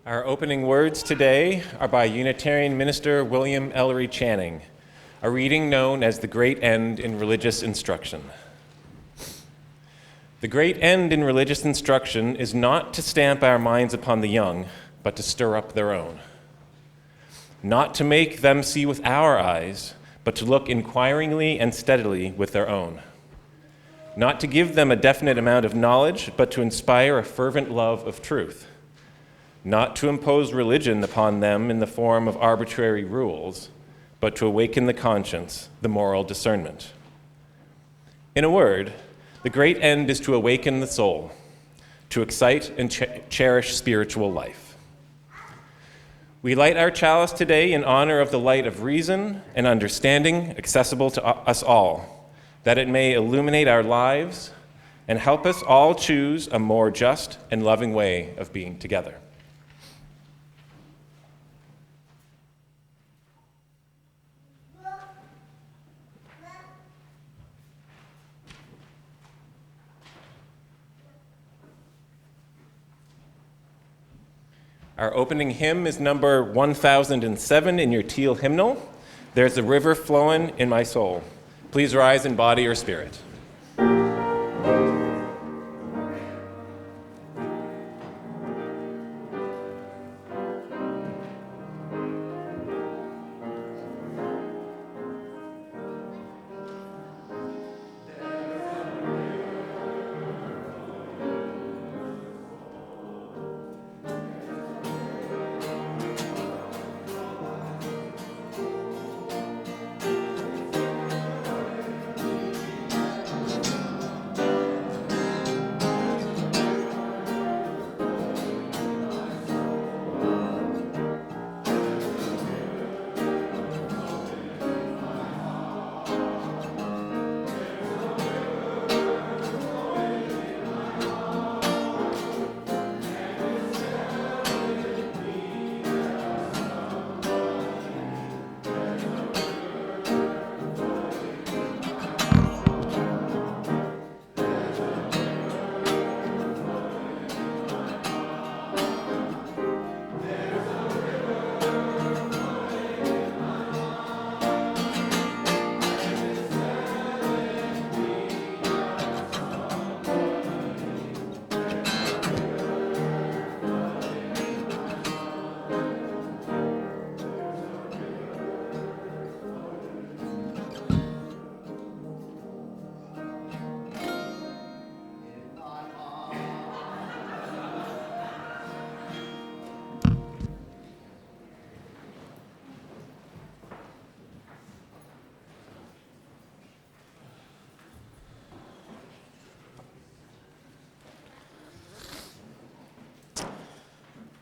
Our opening words today are by Unitarian minister William Ellery Channing, a reading known as The Great End in Religious Instruction. The great end in religious instruction is not to stamp our minds upon the young, but to stir up their own. Not to make them see with our eyes, but to look inquiringly and steadily with their own. Not to give them a definite amount of knowledge, but to inspire a fervent love of truth. Not to impose religion upon them in the form of arbitrary rules, but to awaken the conscience, the moral discernment. In a word, the great end is to awaken the soul, to excite and cherish spiritual life. We light our chalice today in honor of the light of reason and understanding accessible to us all, that it may illuminate our lives and help us all choose a more just and loving way of being together. Our opening hymn is number 1007 in your teal hymnal. There's a river flowing in my soul. Please rise in body or spirit.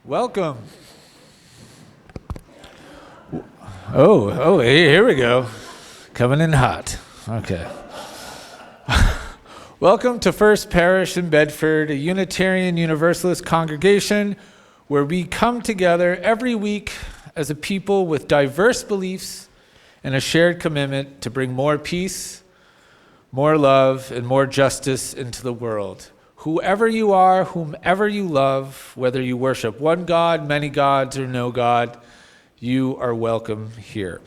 Welcome. Oh, here we go. Coming in hot. Okay. Welcome to First Parish in Bedford, a Unitarian Universalist congregation where we come together every week as a people with diverse beliefs and a shared commitment to bring more peace, more love, and more justice into the world. Whoever you are, whomever you love, whether you worship one God, many gods, or no God, you are welcome here.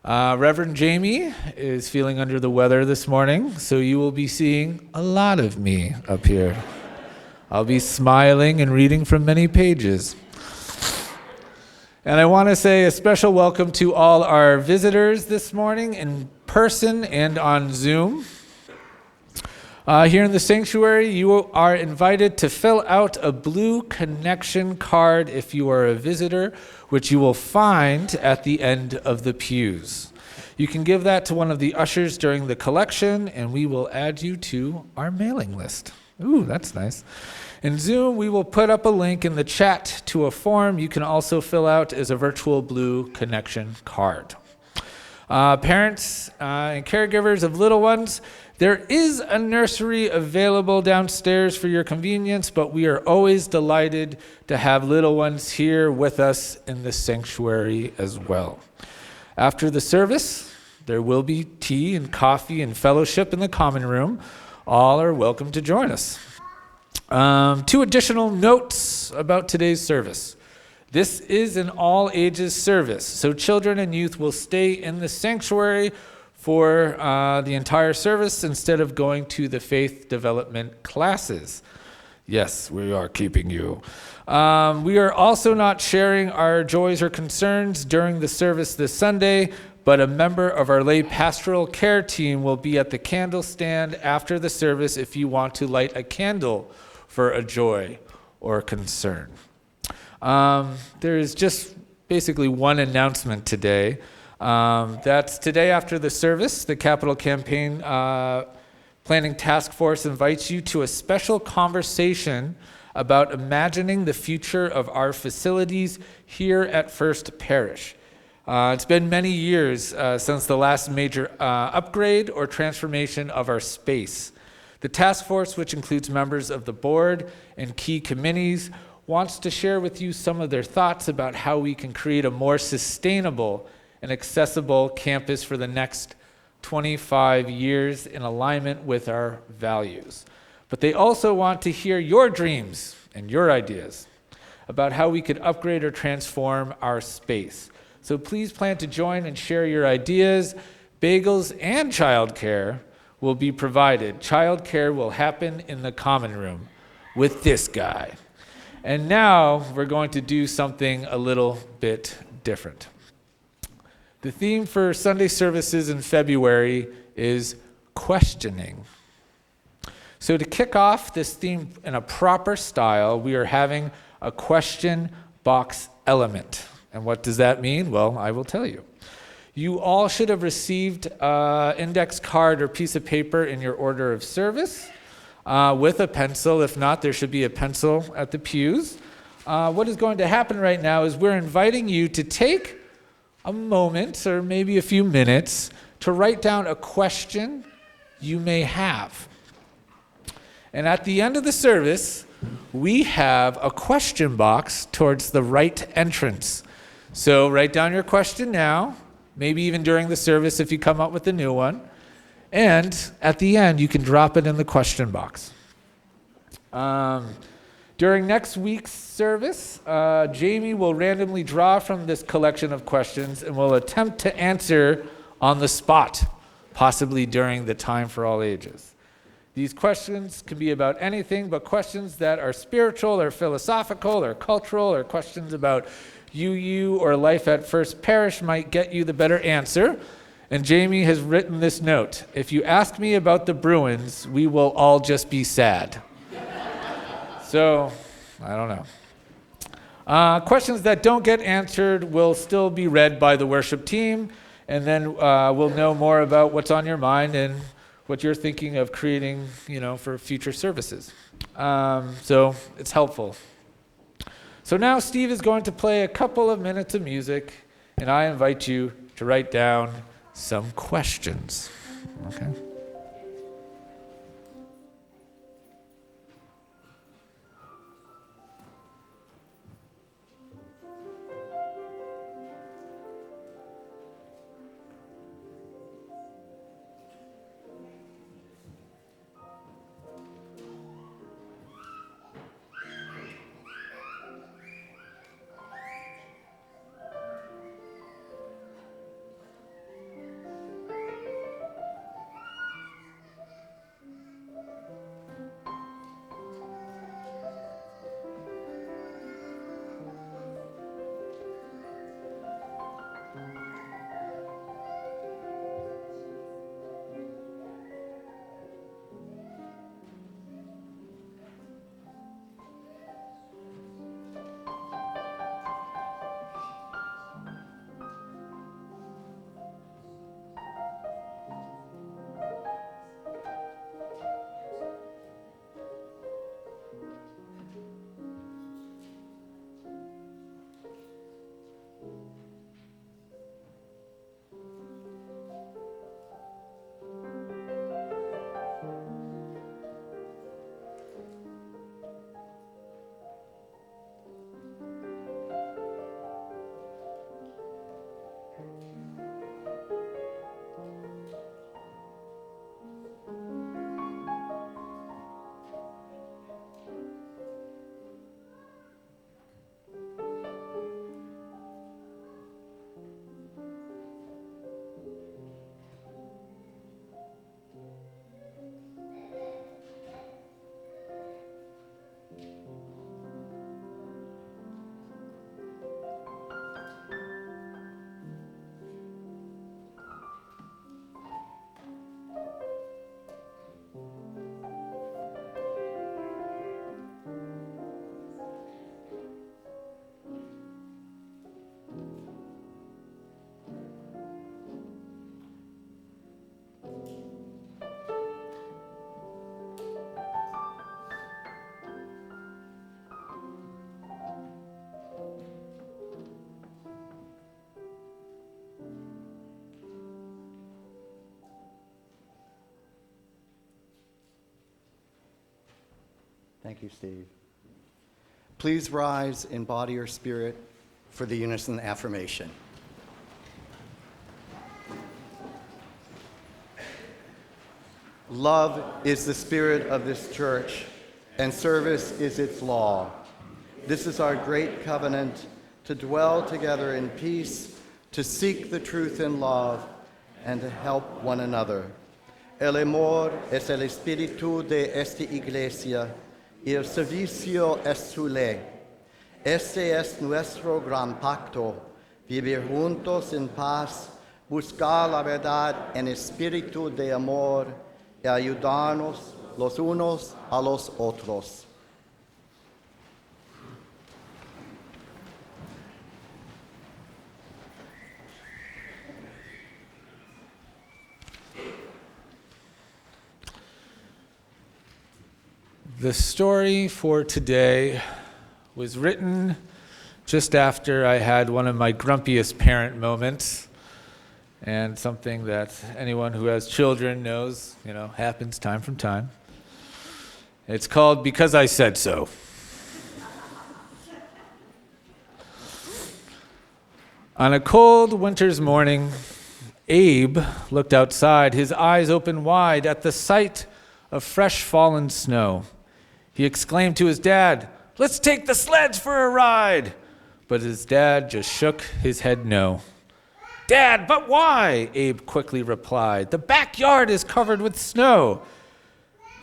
Reverend Jamie is feeling under the weather this morning, so you will be seeing a lot of me up here. I'll be smiling and reading from many pages. And I want to say a special welcome to all our visitors this morning in person and on Zoom. Here in the sanctuary, you are invited to fill out a blue connection card if you are a visitor, which you will find at the end of the pews. You can give that to one of the ushers during the collection, and we will add you to our mailing list. Ooh, that's nice. In Zoom, we will put up a link in the chat to a form you can also fill out as a virtual blue connection card. Parents and caregivers of little ones, there is a nursery available downstairs for your convenience, but we are always delighted to have little ones here with us in the sanctuary as well. After the service, there will be tea and coffee and fellowship in the common room. All are welcome to join us. 2 additional notes announcements about today's service. This is an all ages service, so children and youth will stay in the sanctuary for the entire service instead of going to the faith development classes. Yes, we are keeping you. We are also not sharing our joys or concerns during the service this Sunday, but a member of our lay pastoral care team will be at the candle stand after the service if you want to light a candle for a joy or concern. There is just basically one announcement today. That's today after the service, the Capital Campaign Planning Task Force invites you to a special conversation about imagining the future of our facilities here at First Parish. It's been many years since the last major upgrade or transformation of our space. The task force, which includes members of the board and key committees, wants to share with you some of their thoughts about how we can create a more sustainable and accessible campus for the next 25 years in alignment with our values. But they also want to hear your dreams and your ideas about how we could upgrade or transform our space. So please plan to join and share your ideas. Bagels and childcare will be provided. Childcare will happen in the common room with this guy. And now we're going to do something a little bit different. The theme for Sunday services in February is questioning. So to kick off this theme in a proper style, we are having a question box element. And what does that mean? Well, I will tell you. You all should have received an index card or piece of paper in your order of service with a pencil. If not, there should be a pencil at the pews. What is going to happen right now is we're inviting you to take a moment or maybe a few minutes to write down a question you may have. And at the end of the service, we have a question box towards the right entrance. So write down your question now, maybe even during the service if you come up with a new one. And at the end, you can drop it in the question box. During next week's service, Jamie will randomly draw from this collection of questions and will attempt to answer on the spot, possibly during the time for all ages. These questions can be about anything, but questions that are spiritual or philosophical or cultural or questions about you or life at First Parish might get you the better answer. And Jamie has written this note: if you ask me about the Bruins, we will all just be sad. So, I don't know. Questions that don't get answered will still be read by the worship team, and then we'll know more about what's on your mind and what you're thinking of creating, for future services. So it's helpful. So now Steve is going to play a couple of minutes of music, and I invite you to write down some questions. Okay? Thank you, Steve. Please rise in body or spirit for the unison affirmation. Love is the spirit of this church, and service is its law. This is our great covenant, to dwell together in peace, to seek the truth in love, and to help one another. El amor es el espíritu de esta iglesia, y el servicio es su ley. Este es nuestro gran pacto, vivir juntos en paz, buscar la verdad en espíritu de amor y ayudarnos los unos a los otros. The story for today was written just after I had one of my grumpiest parent moments, and something that anyone who has children knows, happens time from time. It's called Because I Said So. On a cold winter's morning, Abe looked outside, his eyes open wide at the sight of fresh fallen snow. He exclaimed to his dad, "Let's take the sleds for a ride." But his dad just shook his head no. "Dad, but why?" Abe quickly replied. "The backyard is covered with snow."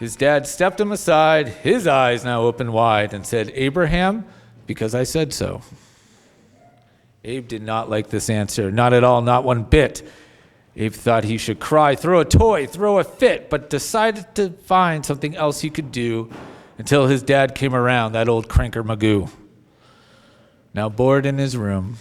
His dad stepped him aside, his eyes now open wide, and said, "Abraham, because I said so." Abe did not like this answer, not at all, not one bit. Abe thought he should cry, throw a toy, throw a fit, but decided to find something else he could do until his dad came around, that old cranker Magoo. Now bored in his room,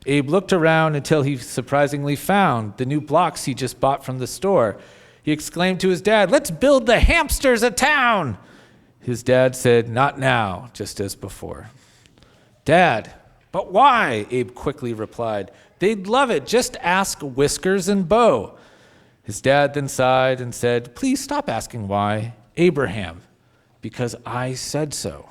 Abe looked around until he surprisingly found the new blocks he just bought from the store. He exclaimed to his dad, "Let's build the hamsters a town." His dad said, "Not now," just as before. "Dad, but why?" Abe quickly replied. "They'd love it. Just ask Whiskers and Bo." His dad then sighed and said, "Please stop asking why. Abraham, because I said so."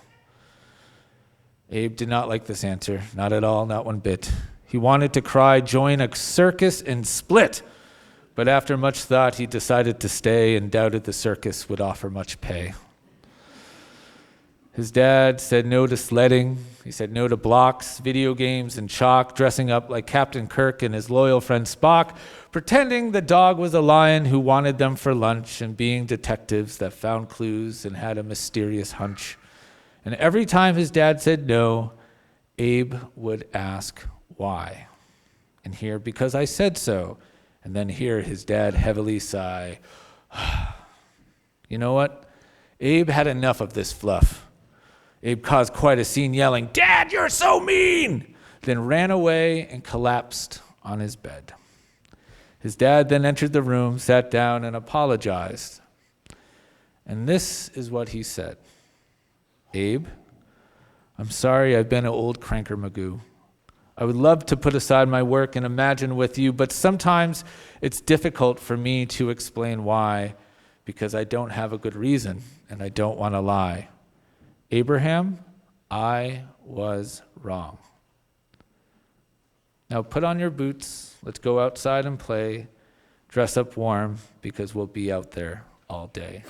Abe did not like this answer, not at all, not one bit. He wanted to cry, join a circus, and split. But after much thought, he decided to stay and doubted the circus would offer much pay. His dad said no to sledding. He said no to blocks, video games, and chalk, dressing up like Captain Kirk and his loyal friend Spock, pretending the dog was a lion who wanted them for lunch, and being detectives that found clues and had a mysterious hunch. And every time his dad said no, Abe would ask why. And hear, "Because I said so." And then hear his dad heavily sigh. You know what? Abe had enough of this fluff. Abe caused quite a scene yelling, "Dad, you're so mean!" Then ran away and collapsed on his bed. His dad then entered the room, sat down, and apologized. And this is what he said. "Abe, I'm sorry I've been an old cranker Magoo. I would love to put aside my work and imagine with you, but sometimes it's difficult for me to explain why, because I don't have a good reason, and I don't want to lie. Abraham, I was wrong. Now put on your boots, let's go outside and play, dress up warm, because we'll be out there all day."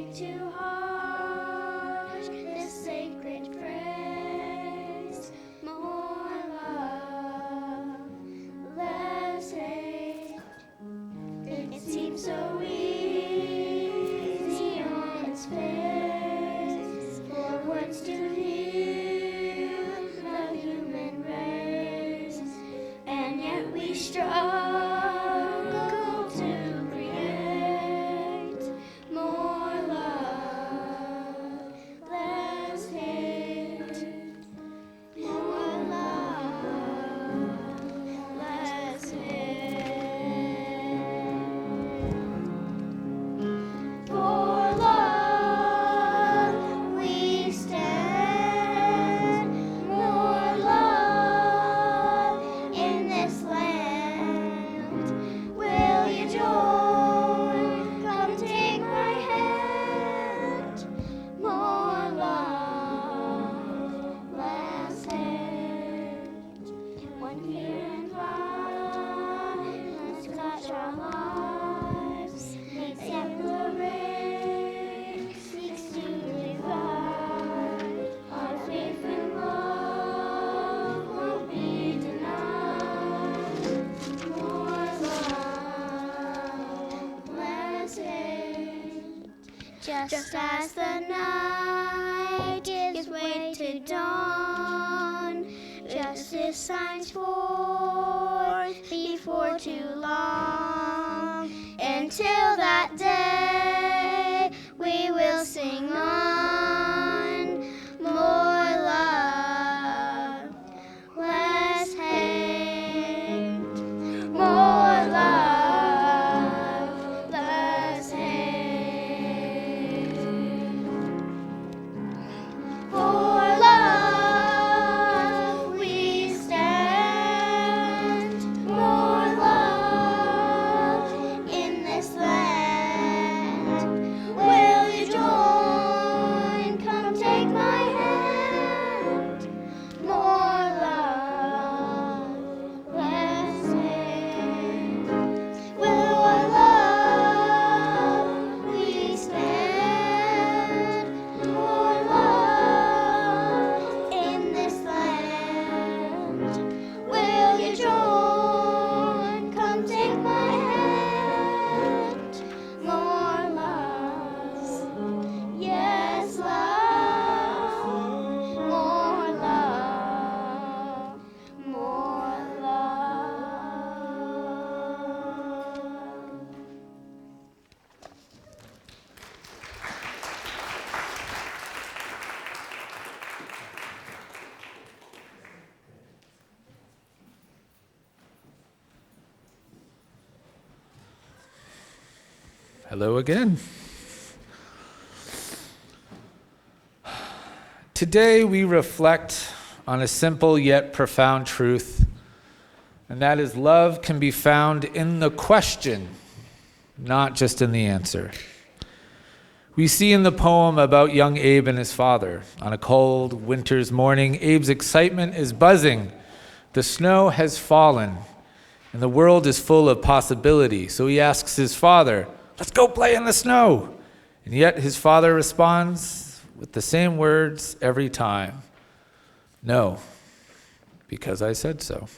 take to heart this sacred phrase. More love, less hate. It seems so easy on its face for words to heal the human race, and yet we struggle to create more love, less hate. More love, less hate. For love we stand. More love in this land. Will you join? Come take my hand. More love, less hate. When fear and violence clutch our lives, separate, seeks to divide. Our faith and love won't be denied. More love, less hate. Just as the night gives way to dawn, justice shines forth before too long. Until that day, we will sing on. More love, less hate. More love, less hate. For love we stand. More love in this land. Will you join? Come take my hand. More love, less hate. Will our love we stand. More love in this land. Will you join? Come take my hand. More love, yes, love. More love, more love. Hello again. Today we reflect on a simple yet profound truth, and that is love can be found in the question, not just in the answer. We see in the poem about young Abe and his father. On a cold winter's morning, Abe's excitement is buzzing. The snow has fallen, and the world is full of possibility. So he asks his father, "Let's go play in the snow." And yet his father responds with the same words every time. "No, because I said so."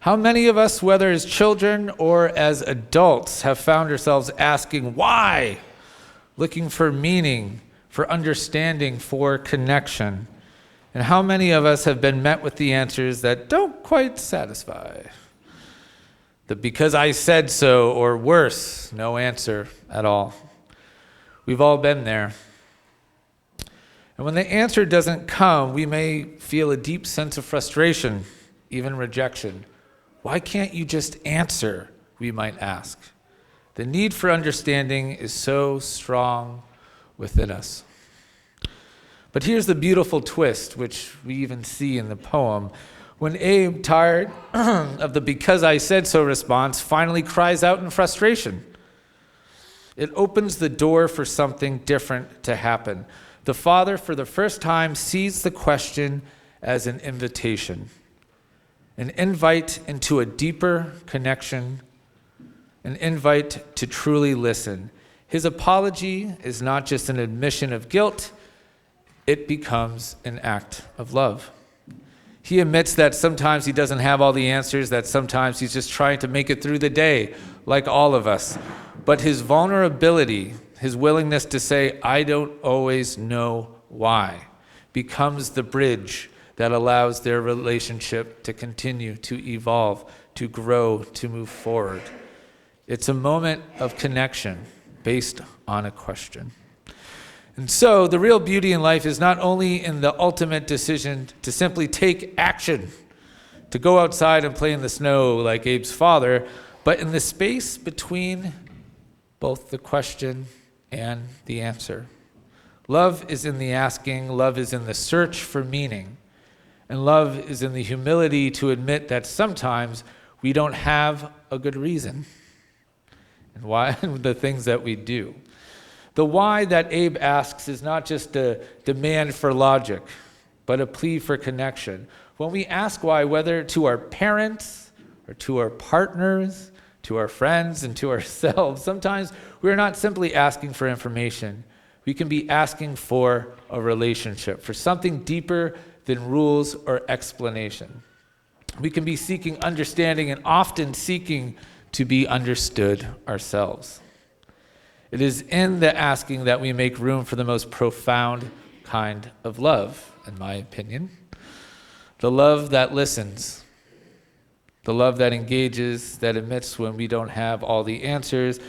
How many of us, whether as children or as adults, have found ourselves asking why? Looking for meaning, for understanding, for connection. And how many of us have been met with the answers that don't quite satisfy? The "because I said so," or worse, no answer at all. We've all been there. And when the answer doesn't come, we may feel a deep sense of frustration, even rejection. Why can't you just answer, we might ask. The need for understanding is so strong within us. But here's the beautiful twist, which we even see in the poem. When Abe, tired of the "because I said so" response, finally cries out in frustration, it opens the door for something different to happen. The father, for the first time, sees the question as an invitation, an invite into a deeper connection, an invite to truly listen. His apology is not just an admission of guilt, it becomes an act of love. He admits that sometimes he doesn't have all the answers, that sometimes he's just trying to make it through the day, like all of us. But his vulnerability, his willingness to say, I don't always know why, becomes the bridge that allows their relationship to continue to evolve, to grow, to move forward. It's a moment of connection based on a question. And so the real beauty in life is not only in the ultimate decision to simply take action, to go outside and play in the snow like Abe's father, but in the space between both the question and the answer. Love is in the asking, love is in the search for meaning, and love is in the humility to admit that sometimes we don't have a good reason and why the things that we do. The why that Abe asks is not just a demand for logic, but a plea for connection. When we ask why, whether to our parents or to our partners, to our friends and to ourselves, sometimes we're not simply asking for information. We can be asking for a relationship, for something deeper than rules or explanation. We can be seeking understanding and often seeking to be understood ourselves. It is in the asking that we make room for the most profound kind of love, in my opinion. The love that listens, the love that engages, that admits when we don't have all the answers,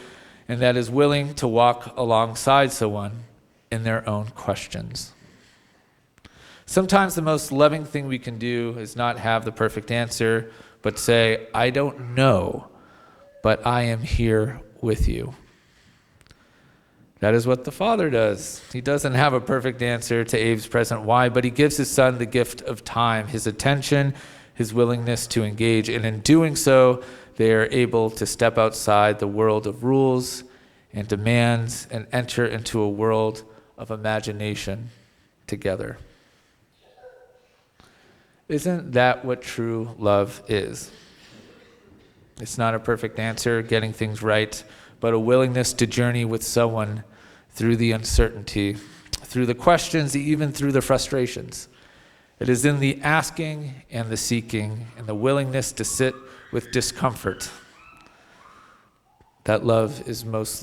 and that is willing to walk alongside someone in their own questions. Sometimes the most loving thing we can do is not have the perfect answer, but say, I don't know, but I am here with you. That is what the Father does. He doesn't have a perfect answer to Abe's present why, but he gives his son the gift of time, his attention, his willingness to engage. And in doing so, they are able to step outside the world of rules and demands and enter into a world of imagination together. Isn't that what true love is? It's not a perfect answer, getting things right, but a willingness to journey with someone through the uncertainty, through the questions, even through the frustrations. It is in the asking and the seeking and the willingness to sit with discomfort that love is most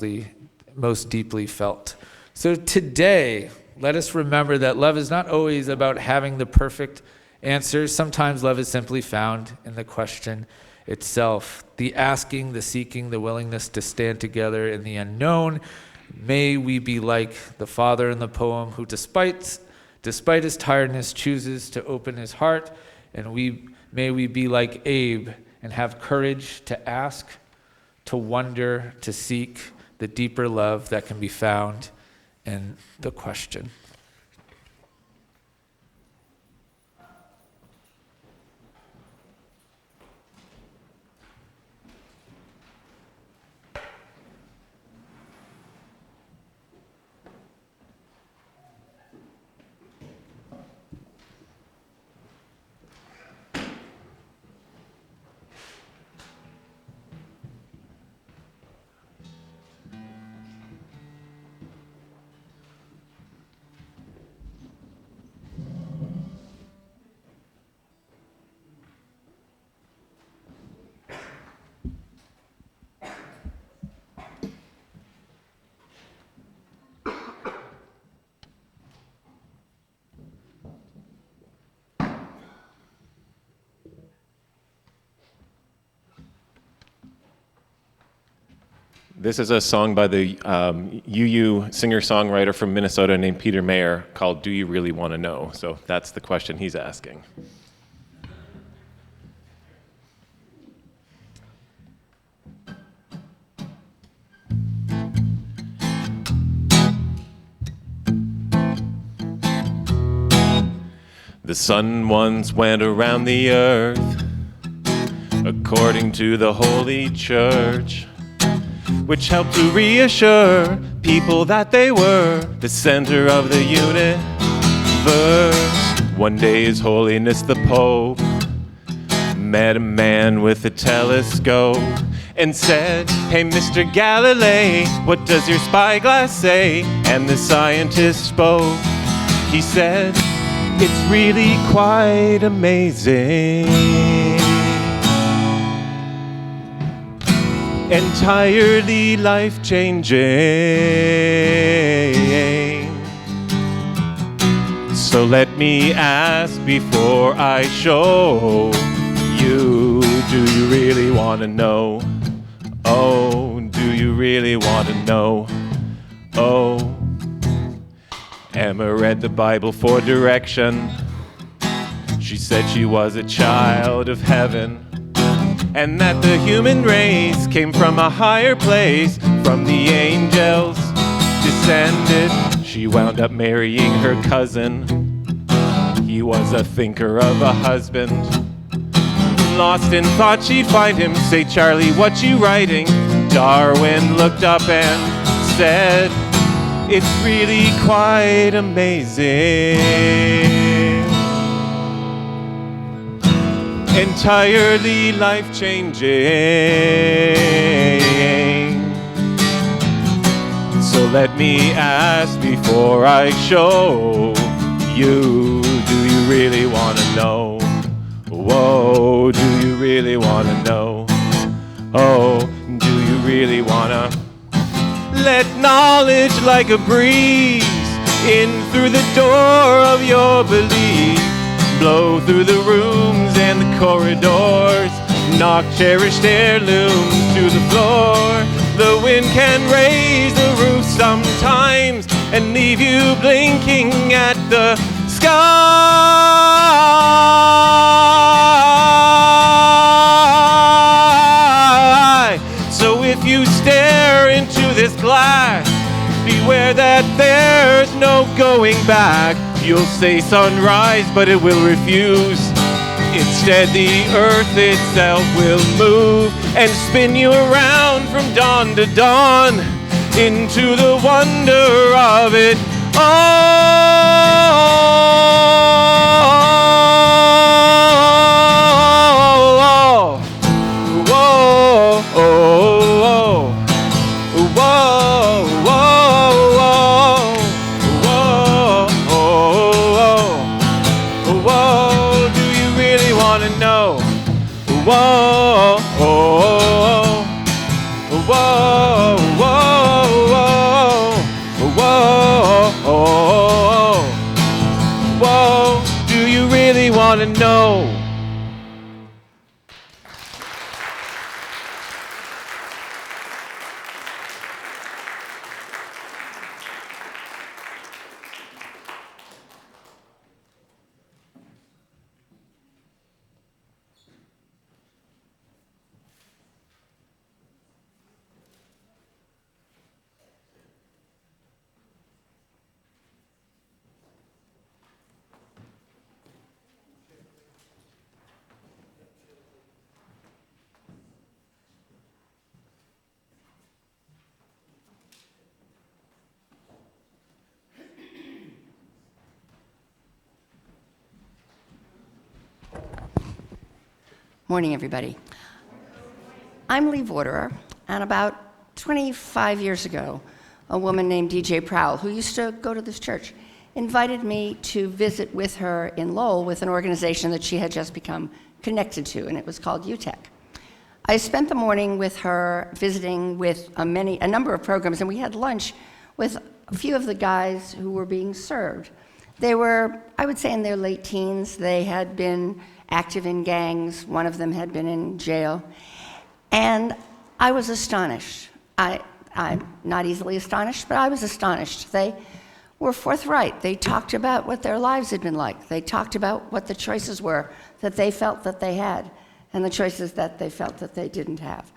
deeply felt. So today, let us remember that love is not always about having the perfect answers. Sometimes love is simply found in the question itself, the asking, the seeking, the willingness to stand together in the unknown. May we be like the father in the poem who, despite his tiredness, chooses to open his heart, and may we be like Abe and have courage to ask, to wonder, to seek the deeper love that can be found in the question. This is a song by the UU singer-songwriter from Minnesota named Peter Mayer called Do You Really Want to Know? So that's the question he's asking. The sun once went around the earth according to the Holy Church, which helped to reassure people that they were the center of the universe. One day His Holiness the Pope met a man with a telescope and said, "Hey, Mr. Galilei, what does your spyglass say?" And the scientist spoke. He said, "It's really quite amazing. Entirely life-changing. So let me ask before I show you, do you really want to know? Oh, do you really want to know? Oh, Emma read the Bible for direction. She said she was a child of heaven, and that the human race came from a higher place, from the angels descended. She wound up marrying her cousin. He was a thinker of a husband. Lost in thought she'd find him. Say, "Charlie, what you writing?" Darwin looked up and said, "It's really quite amazing. Entirely life-changing. So let me ask before I show you, do you really want to know? Whoa, do you really want to know? Oh, do you really want to? Let knowledge like a breeze in through the door of your belief. Blow through the rooms and the corridors. Knock cherished heirlooms to the floor. The wind can raise the roof sometimes and leave you blinking at the sky. So if you stare into this glass, beware that there's no going back. You'll say sunrise, but it will refuse. Instead, the earth itself will move and spin you around from dawn to dawn into the wonder of it all. Whoa, whoa, whoa, whoa, whoa, do you really want to know? Whoa, whoa, whoa, whoa, whoa, do you really want to know? Morning, everybody. I'm Lee Vorderer, and about 25 years ago, a woman named DJ Prowell, who used to go to this church, invited me to visit with her in Lowell with an organization that she had just become connected to, and it was called UTEC. I spent the morning with her visiting with a number of programs, and we had lunch with a few of the guys who were being served. They were, I would say, in their late teens. They had been active in gangs. One of them had been in jail. And I was astonished. I'm not easily astonished, but I was astonished. They were forthright. They talked about what their lives had been like. They talked about what the choices were that they felt that they had and the choices that they felt that they didn't have,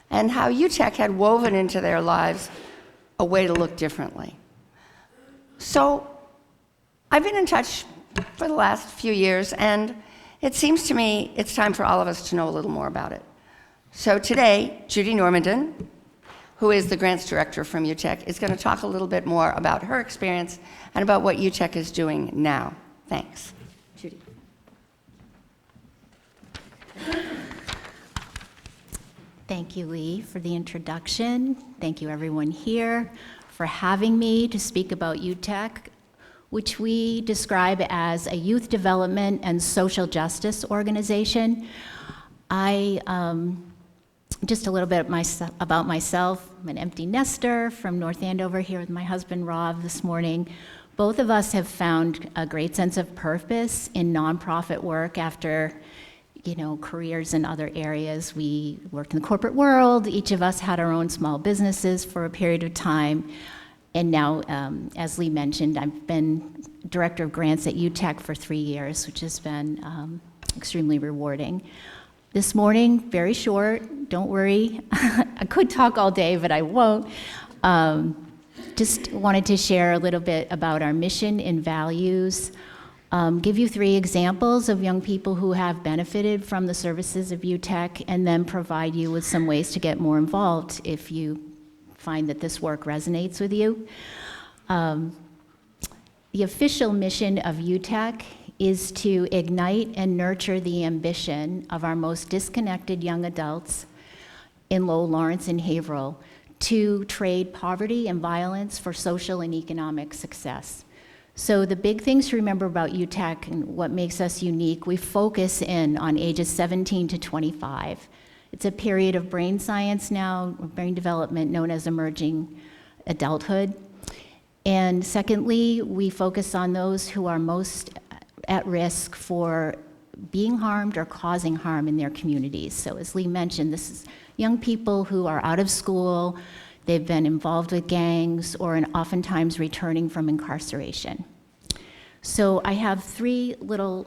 and how UTEC had woven into their lives a way to look differently. So I've been in touch for the last few years, and it seems to me it's time for all of us to know a little more about it. So today, Judy Normandin, who is the grants director from UTEC, is going to talk a little bit more about her experience and about what UTEC is doing now. Thanks. Judy. Thank you, Lee, for the introduction. Thank you, everyone here, for having me to speak about UTEC, which we describe as a youth development and social justice organization. Just a little bit about myself. I'm an empty nester from North Andover here with my husband, Rob, this morning. Both of us have found a great sense of purpose in nonprofit work after careers in other areas. We worked in the corporate world. Each of us had our own small businesses for a period of time. And now, as Lee mentioned, I've been director of grants at UTEC for 3 years, which has been extremely rewarding. This morning, very short, don't worry. I could talk all day, but I won't. Just wanted to share a little bit about our mission and values. Give you 3 examples of young people who have benefited from the services of UTEC, and then provide you with some ways to get more involved if you find that this work resonates with you. The official mission of UTEC is to ignite and nurture the ambition of our most disconnected young adults in Lowell, Lawrence, and Haverhill to trade poverty and violence for social and economic success. So the big things to remember about UTEC and what makes us unique, we focus in on ages 17 to 25. It's a period of brain science now, brain development known as emerging adulthood. And secondly, we focus on those who are most at risk for being harmed or causing harm in their communities. So as Lee mentioned, this is young people who are out of school, they've been involved with gangs, or oftentimes returning from incarceration. So I have 3 little,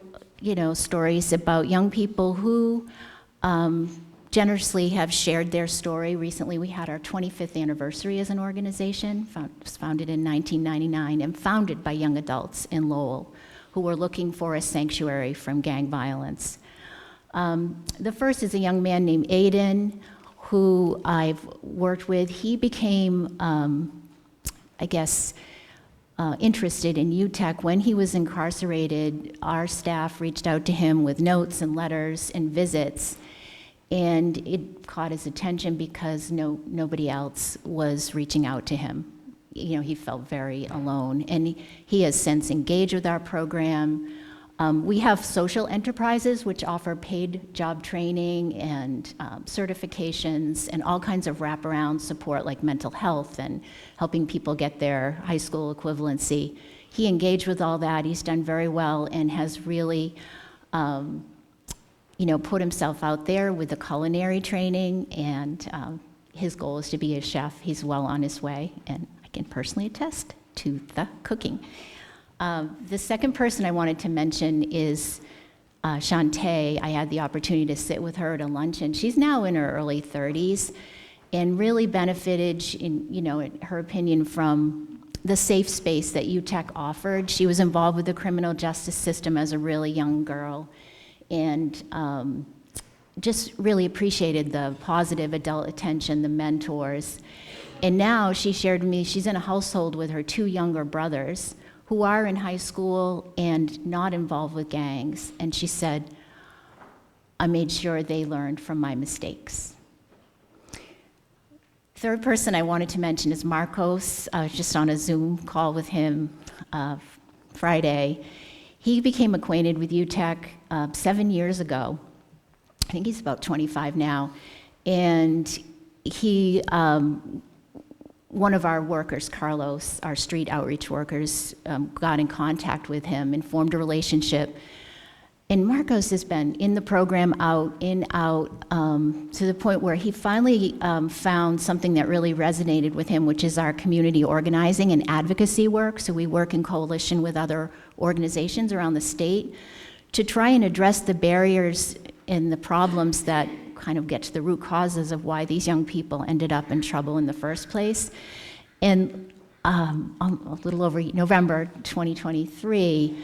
stories about young people who generously have shared their story. Recently, we had our 25th anniversary as an organization. It was founded in 1999 and founded by young adults in Lowell who were looking for a sanctuary from gang violence. The first is a young man named Aiden, who I've worked with. He became, interested in UTEC when he was incarcerated. Our staff reached out to him with notes and letters and visits, and it caught his attention because nobody else was reaching out to him. He felt very alone, and he has since engaged with our program. We have social enterprises which offer paid job training and certifications and all kinds of wraparound support like mental health and helping people get their high school equivalency. He engaged with all that. He's done very well and has really put himself out there with the culinary training, and his goal is to be a chef. He's well on his way, and I can personally attest to the cooking. The second person I wanted to mention is Shantae. I had the opportunity to sit with her at a luncheon. She's now in her early 30s and really benefited, in her opinion, from the safe space that UTEC offered. She was involved with the criminal justice system as a really young girl, and just really appreciated the positive adult attention, the mentors. And now she shared with me she's in a household with her 2 younger brothers who are in high school and not involved with gangs. And she said, I made sure they learned from my mistakes. Third person I wanted to mention is Marcos. I was just on a Zoom call with him Friday. He became acquainted with UTEC 7 years ago. I think he's about 25 now. And he, one of our workers, Carlos, our street outreach workers, got in contact with him and formed a relationship. And Marcos has been in the program, out, in, out, to the point where he finally found something that really resonated with him, which is our community organizing and advocacy work. So we work in coalition with other organizations around the state to try and address the barriers and the problems that kind of get to the root causes of why these young people ended up in trouble in the first place. And a little over November 2023,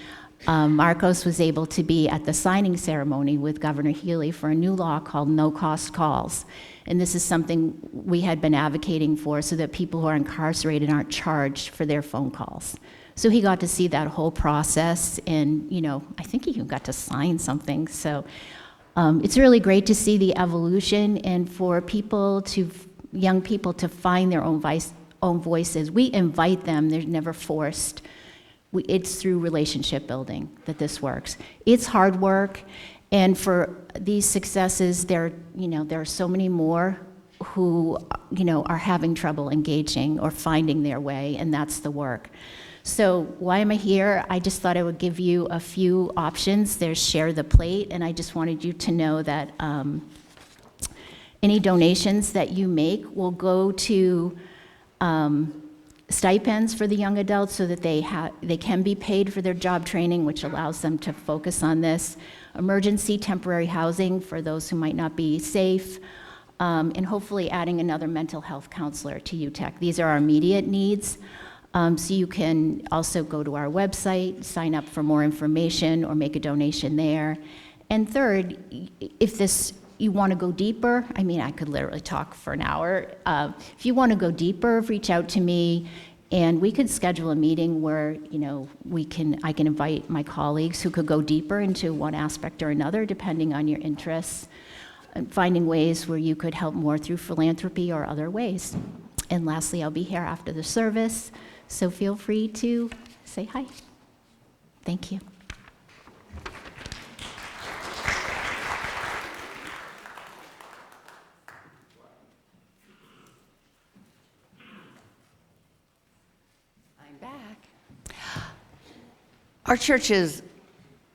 Marcos was able to be at the signing ceremony with Governor Healy for a new law called no-cost calls. And this is something we had been advocating for so that people who are incarcerated aren't charged for their phone calls. So he got to see that whole process, and I think he even got to sign something. So It's really great to see the evolution and for young people to find their own voices. We invite them, they're never forced. It's through relationship building that this works. It's hard work, and for these successes, there are so many more who, are having trouble engaging or finding their way, and that's the work. So why am I here? I just thought I would give you a few options. There's Share the Plate, and I just wanted you to know that any donations that you make will go to stipends for the young adults so that they can be paid for their job training, which allows them to focus on this. Emergency temporary housing for those who might not be safe, and hopefully adding another mental health counselor to UTEC. These are our immediate needs. So you can also go to our website, sign up for more information, or make a donation there. And third, if you want to go deeper, I could literally talk for an hour. If you want to go deeper, reach out to me, and we could schedule a meeting where I can invite my colleagues who could go deeper into one aspect or another, depending on your interests, and finding ways where you could help more through philanthropy or other ways. And lastly, I'll be here after the service. So feel free to say hi. Thank you. I'm back. Our church is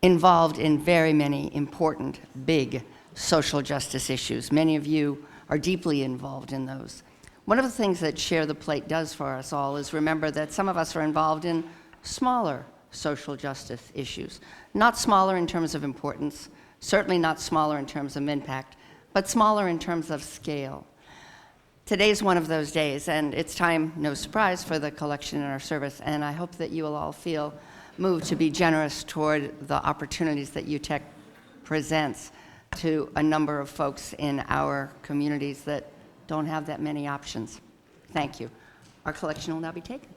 involved in very many important, big social justice issues. Many of you are deeply involved in those. One of the things that Share the Plate does for us all is remember that some of us are involved in smaller social justice issues. Not smaller in terms of importance, certainly not smaller in terms of impact, but smaller in terms of scale. Today's one of those days, and it's time, no surprise, for the collection in our service, and I hope that you will all feel moved to be generous toward the opportunities that UTEC presents to a number of folks in our communities that don't have that many options. Thank you. Our collection will now be taken.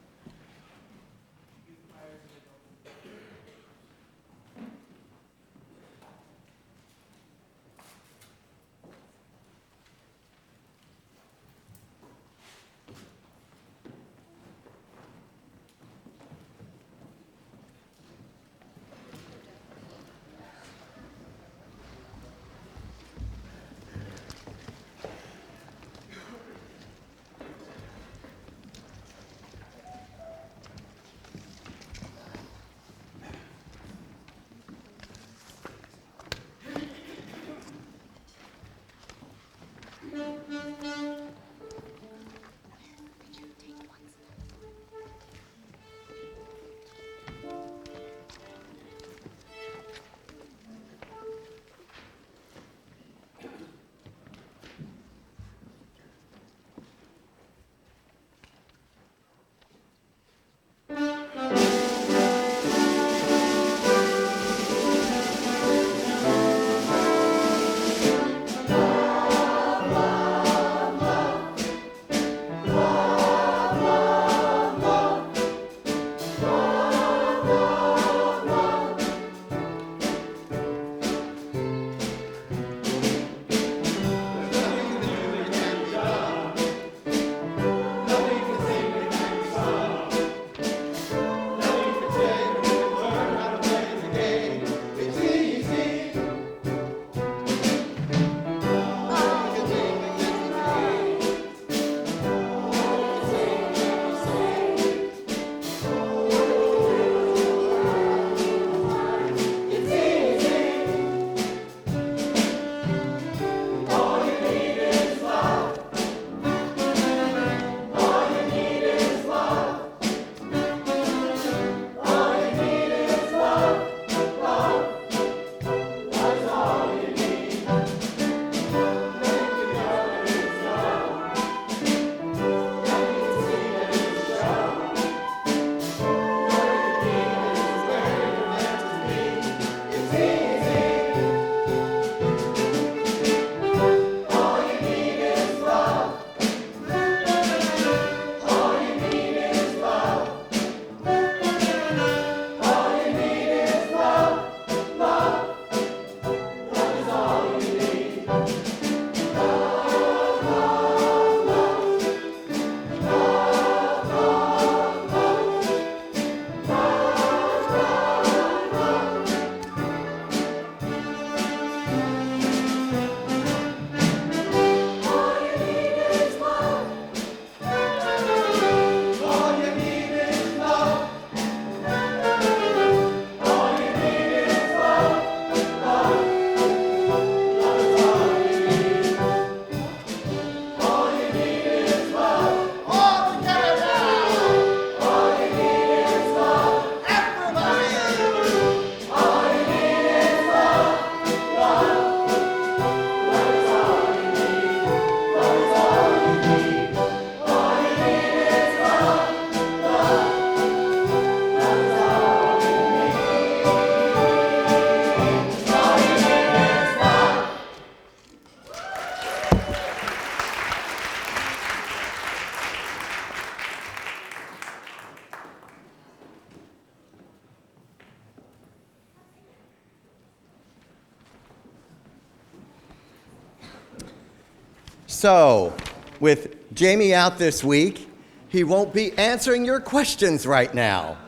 So, with Jamie out this week, he won't be answering your questions right now.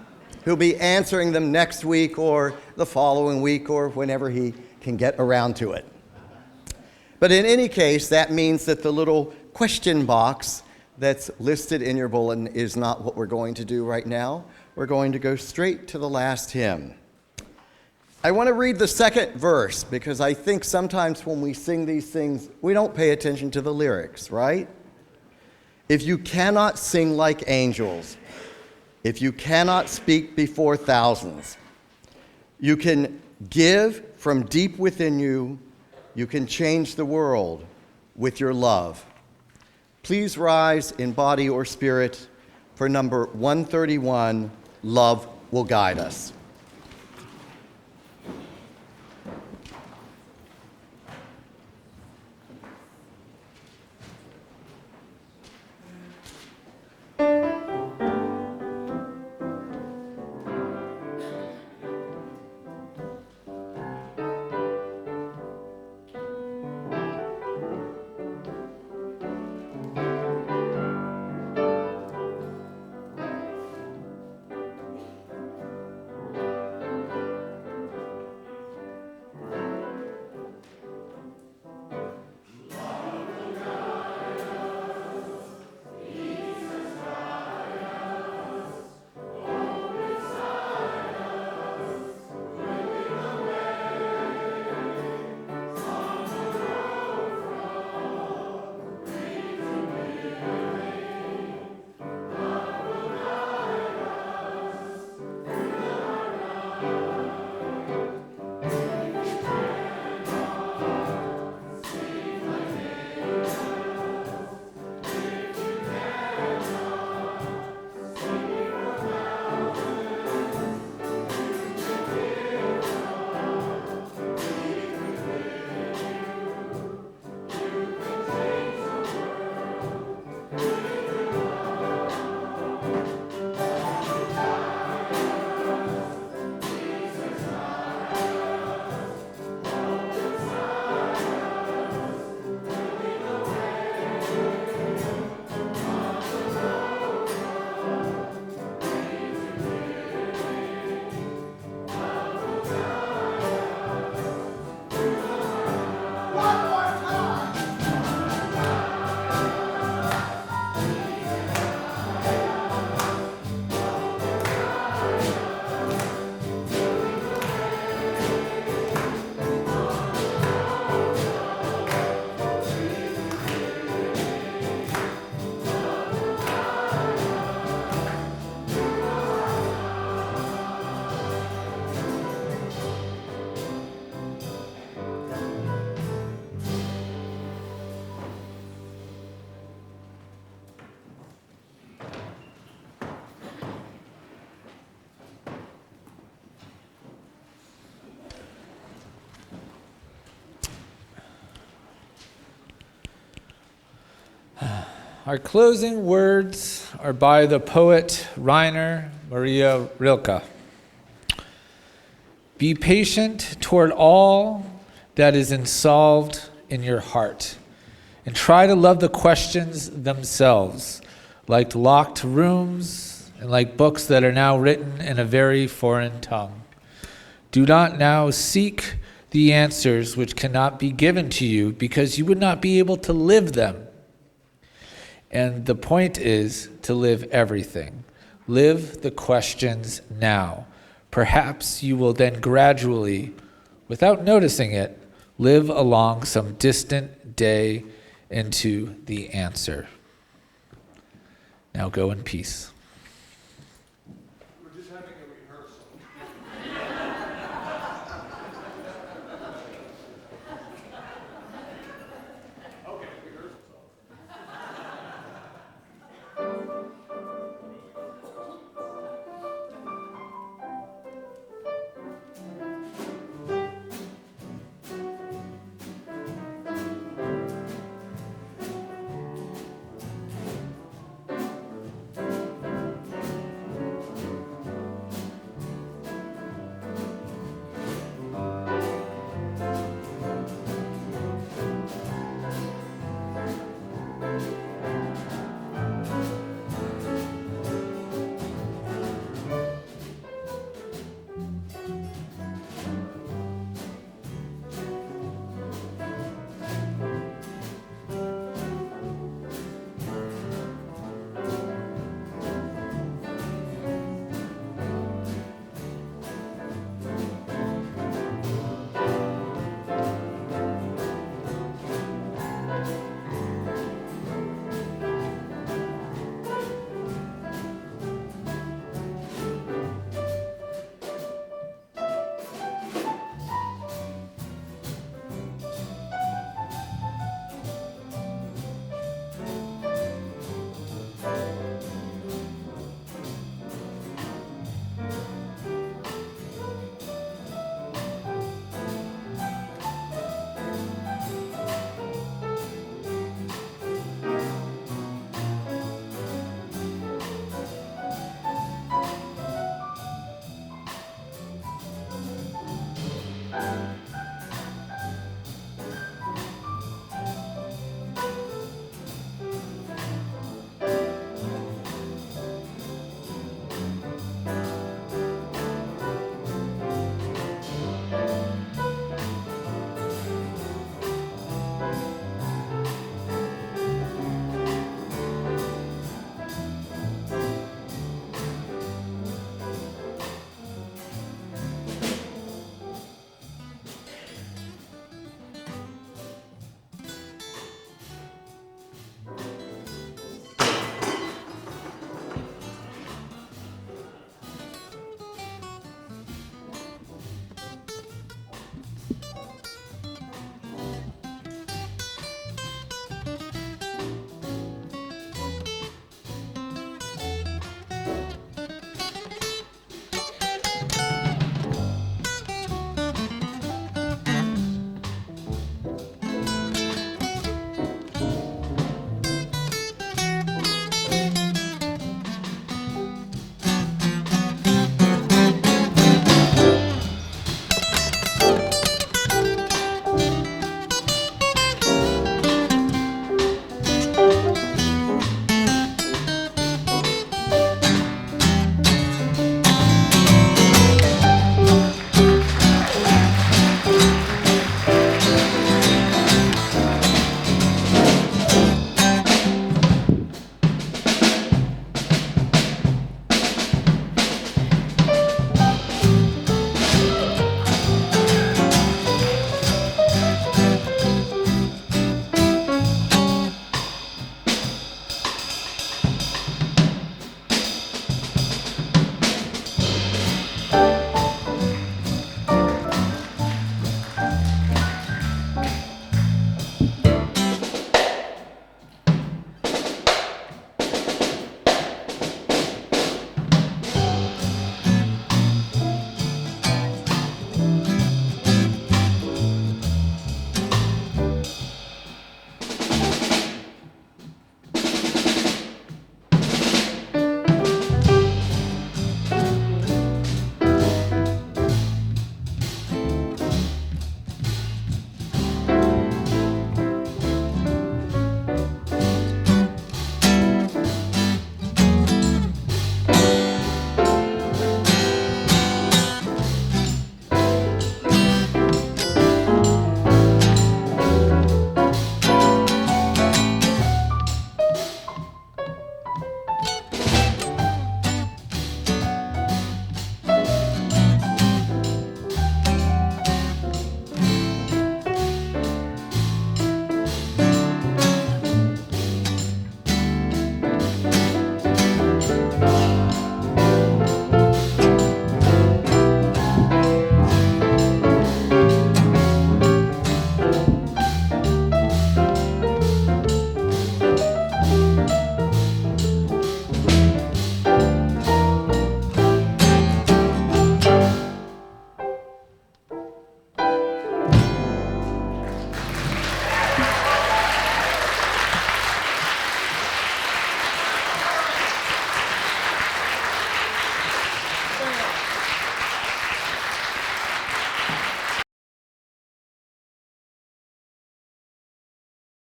He'll be answering them next week or the following week or whenever he can get around to it. But in any case, that means that the little question box that's listed in your bulletin is not what we're going to do right now. We're going to go straight to the last hymn. I want to read the second verse because I think sometimes when we sing these things, we don't pay attention to the lyrics, right? If you cannot sing like angels, if you cannot speak before thousands, you can give from deep within you. You can change the world with your love. Please rise in body or spirit for number 131, Love Will Guide Us. Our closing words are by the poet Rainer Maria Rilke. Be patient toward all that is involved in your heart, and try to love the questions themselves, like locked rooms and like books that are now written in a very foreign tongue. Do not now seek the answers which cannot be given to you because you would not be able to live them. And the point is to live everything. Live the questions now. Perhaps you will then gradually, without noticing it, live along some distant day into the answer. Now go in peace.